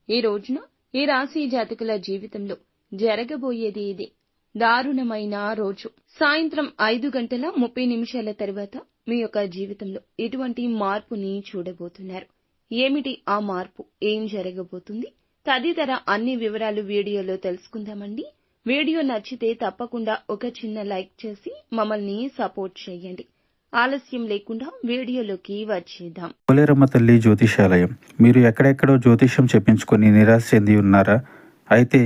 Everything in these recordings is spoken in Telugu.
ఈ రోజున ఈ రాశి జాతకుల జీవితంలో జరగబోయేది ఇది దారుణమైన రోజు. సాయంత్రం 5:30 తర్వాత మీ యొక్క జీవితంలో ఇటువంటి మార్పుని చూడబోతున్నారు. ఏమిటి ఆ మార్పు, ఏం జరగబోతుంది తదితర అన్ని వివరాలు వీడియోలో తెలుసుకుందామండి. వీడియో నచ్చితే తప్పకుండా ఒక చిన్న లైక్ చేసి మమ్మల్ని సపోర్ట్ చేయండి. ఆలస్యం లేకుండా వీడియోలోకి వచ్చేద్దాం. పోలేరమ్మ తల్లి జ్యోతిషాలయం. మీరు ఎక్కడెక్కడో జ్యోతిష్యం చెప్పించుకొని నిరాశ చెంది ఉన్నారా? అయితే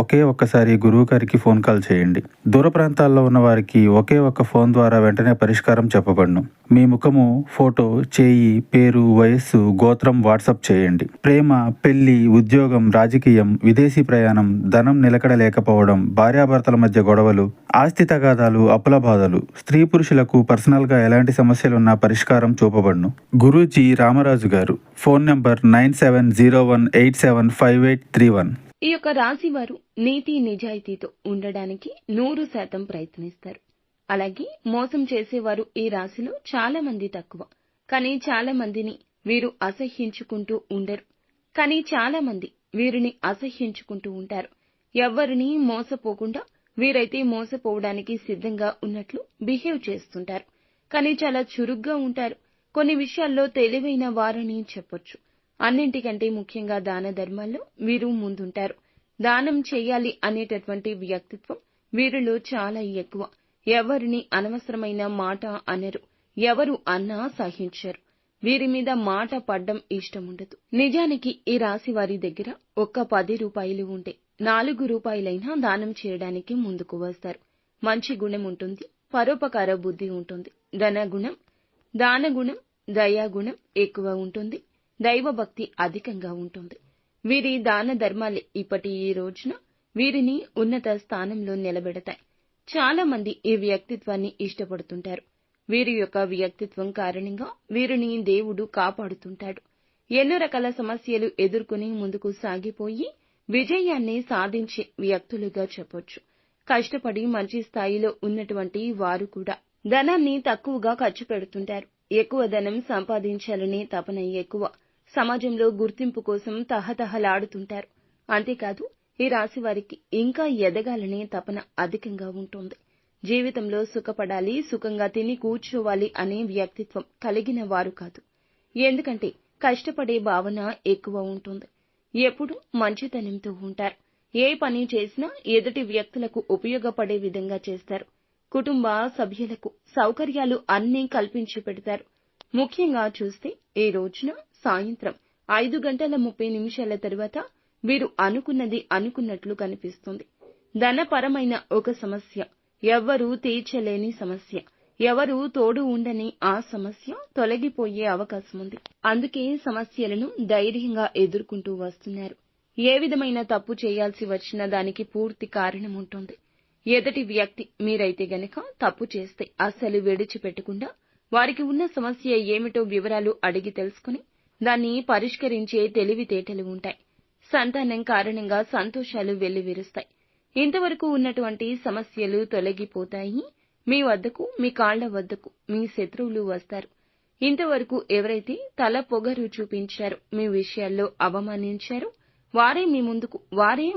ఒకే ఒక్కసారి గురువు గారికి ఫోన్ కాల్ చేయండి. దూర ప్రాంతాల్లో ఉన్న వారికి ఒకే ఒక్క ఫోన్ ద్వారా వెంటనే పరిష్కారం చెప్పబడును. మీ ముఖము, ఫోటో, చేయి, పేరు, వయస్సు, గోత్రం వాట్సాప్ చేయండి. ప్రేమ, పెళ్లి, ఉద్యోగం, రాజకీయం, విదేశీ ప్రయాణం, ధనం నిలకడ లేకపోవడం, భార్యాభర్తల మధ్య గొడవలు, ఆస్తి తగాదాలు, అప్పుల బాధలు, స్త్రీ పురుషులకు పర్సనల్ గా ఎలాంటి సమస్యలున్నా పరిష్కారం చూపబడును. గురూజీ రామరాజు గారు. Phone number 9701875831. ఈ యొక్క రాశి వారు నీతి నిజాయితీతో ఉండడానికి 100% ప్రయత్నిస్తారు. అలాగే మోసం చేసేవారు ఈ రాశిలో చాలా మంది తక్కువ. కానీ చాలా మందిని వీరు అసహ్యించుకుంటూ ఉండరు. కానీ చాలా మంది వీరిని అసహ్యించుకుంటూ ఉంటారు. ఎవ్వరిని మోసపోకుండా వీరైతే మోసపోవడానికి సిద్ధంగా ఉన్నట్లు బిహేవ్ చేస్తుంటారు. కానీ చాలా చురుగ్గా ఉంటారు. కొన్ని విషయాల్లో తెలివైన వారని చెప్పొచ్చు. అన్నింటికంటే ముఖ్యంగా దాన ధర్మాల్లో వీరు ముందుంటారు. దానం చేయాలి అనేటటువంటి వ్యక్తిత్వం వీరిలో చాలా ఎక్కువ. ఎవరిని అనవసరమైన మాట అనరు. ఎవరు అన్నా సహించరు. వీరి మీద మాట పడ్డం ఇష్టముండదు. నిజానికి ఈ రాశి వారి దగ్గర ఒక్క 10 రూపాయలు ఉంటే 4 రూపాయలైనా దానం చేయడానికి ముందుకు వస్తారు. మంచి గుణం ఉంటుంది. పరోపకార బుద్ధి ఉంటుంది. ధనగుణం, దానగుణం, దయాగుణం ఎక్కువ ఉంటుంది. దైవభక్తి అధికంగా ఉంటుంది. వీరి దాన ధర్మాలే ఇప్పటి ఈ రోజున వీరిని ఉన్నత స్థానంలో నిలబెడతాయి. చాలా మంది ఈ వ్యక్తిత్వాన్ని ఇష్టపడుతుంటారు. వీరి యొక్క వ్యక్తిత్వం కారణంగా వీరిని దేవుడు కాపాడుతుంటాడు. ఎన్నో రకాల సమస్యలు ఎదుర్కొని ముందుకు సాగిపోయి విజయాన్ని సాధించే వ్యక్తులుగా చెప్పొచ్చు. కష్టపడి మంచి స్థాయిలో ఉన్నటువంటి వారు కూడా ధనాన్ని తక్కువగా ఖర్చు పెడుతుంటారు. ఎక్కువ ధనం సంపాదించాలనే తపన ఎక్కువ. సమాజంలో గుర్తింపు కోసం తహతహలాడుతుంటారు. అంతేకాదు ఈ రాశి వారికి ఇంకా ఎదగాలనే తపన అధికంగా ఉంటుంది. జీవితంలో సుఖపడాలి, సుఖంగా తిని కూర్చోవాలి అనే వ్యక్తిత్వం కలిగిన వారు కాదు. ఎందుకంటే కష్టపడే భావన ఎక్కువ ఉంటుంది. ఎప్పుడూ మంచితనంతో ఉంటారు. ఏ పని చేసినా ఎదుటి వ్యక్తులకు ఉపయోగపడే విధంగా చేస్తారు. కుటుంబ సభ్యులకు సౌకర్యాలు అన్నీ కల్పించి పెడతారు. ముఖ్యంగా చూస్తే ఈ రోజున సాయంత్రం 5:30 తర్వాత వీరు అనుకున్నది అనుకున్నట్లు కనిపిస్తుంది. ధనపరమైన ఒక సమస్య, ఎవ్వరూ తీర్చలేని సమస్య, ఎవరూ తోడు ఉండని ఆ సమస్య తొలగిపోయే అవకాశం ఉంది. అందుకే సమస్యలను ధైర్యంగా ఎదుర్కొంటూ వస్తున్నారు. ఏ విధమైన తప్పు చేయాల్సి వచ్చినా దానికి పూర్తి కారణం ఉంటుంది. ఎదుటి వ్యక్తి మీరైతే గనక తప్పు చేస్తే అస్సలు విడిచిపెట్టకుండా వారికి ఉన్న సమస్య ఏమిటో వివరాలు అడిగి తెలుసుకుని దాన్ని పరిష్కరించే తెలివితేటలు ఉంటాయి. సంతానం కారణంగా సంతోషాలు వెల్లివిరుస్తాయి. ఇంతవరకు ఉన్నటువంటి సమస్యలు తొలగిపోతాయి. మీ వద్దకు, మీ కాళ్ల వద్దకు మీ శత్రువులు వస్తారు. ఇంతవరకు ఎవరైతే తల పొగరు చూపించారో, మీ విషయాల్లో అవమానించారో వారే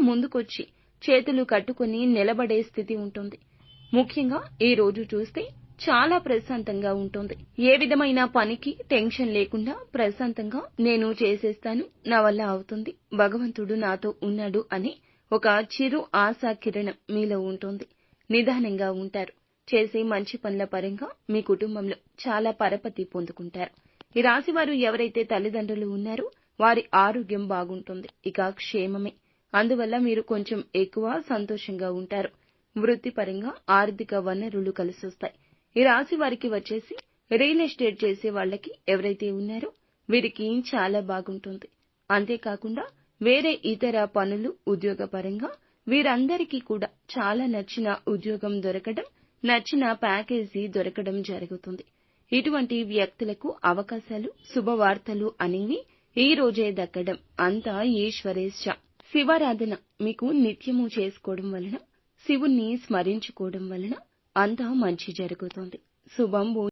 ముందుకొచ్చి చేతులు కట్టుకుని నిలబడే స్థితి ఉంటుంది. ముఖ్యంగా ఈ రోజు చూస్తే చాలా ప్రశాంతంగా ఉంటుంది. ఏ విధమైన పనికి టెన్షన్ లేకుండా ప్రశాంతంగా నేను చేసేస్తాను, నా వల్ల అవుతుంది, భగవంతుడు నాతో ఉన్నాడు అని ఒక చిరు ఆశా కిరణం మీలో ఉంటుంది. నిదానంగా ఉంటారు. చేసే మంచి పనుల పరంగా మీ కుటుంబంలో చాలా పరపతి పొందుకుంటారు. ఈ రాశి వారు ఎవరైతే తల్లిదండ్రులు ఉన్నారో వారి ఆరోగ్యం బాగుంటుంది. ఇక క్షేమమే. అందువల్ల మీరు కొంచెం ఎక్కువ సంతోషంగా ఉంటారు. వృత్తిపరంగా ఆర్థిక వనరులు కలిసొస్తాయి. ఈ రాశి వారికి వచ్చేసి రియల్ ఎస్టేట్ చేసే వాళ్ళకి ఎవరైతే ఉన్నారో వీరికి చాలా బాగుంటుంది. అంతేకాకుండా వేరే ఇతర పనులు, ఉద్యోగపరంగా వీరందరికీ కూడా చాలా నచ్చిన ఉద్యోగం దొరకడం, నచ్చిన ప్యాకేజీ దొరకడం జరుగుతుంది. ఇటువంటి వ్యక్తులకు అవకాశాలు, శుభవార్తలు అనేవి ఈ రోజే దక్కడం అంతా ఈశ్వరేచ్ఛ. శివారాధన మీకు నిత్యము చేసుకోవడం వలన, శివుణ్ణి స్మరించుకోవడం వలన అంతా మంచి జరుగుతుంది. శుభం.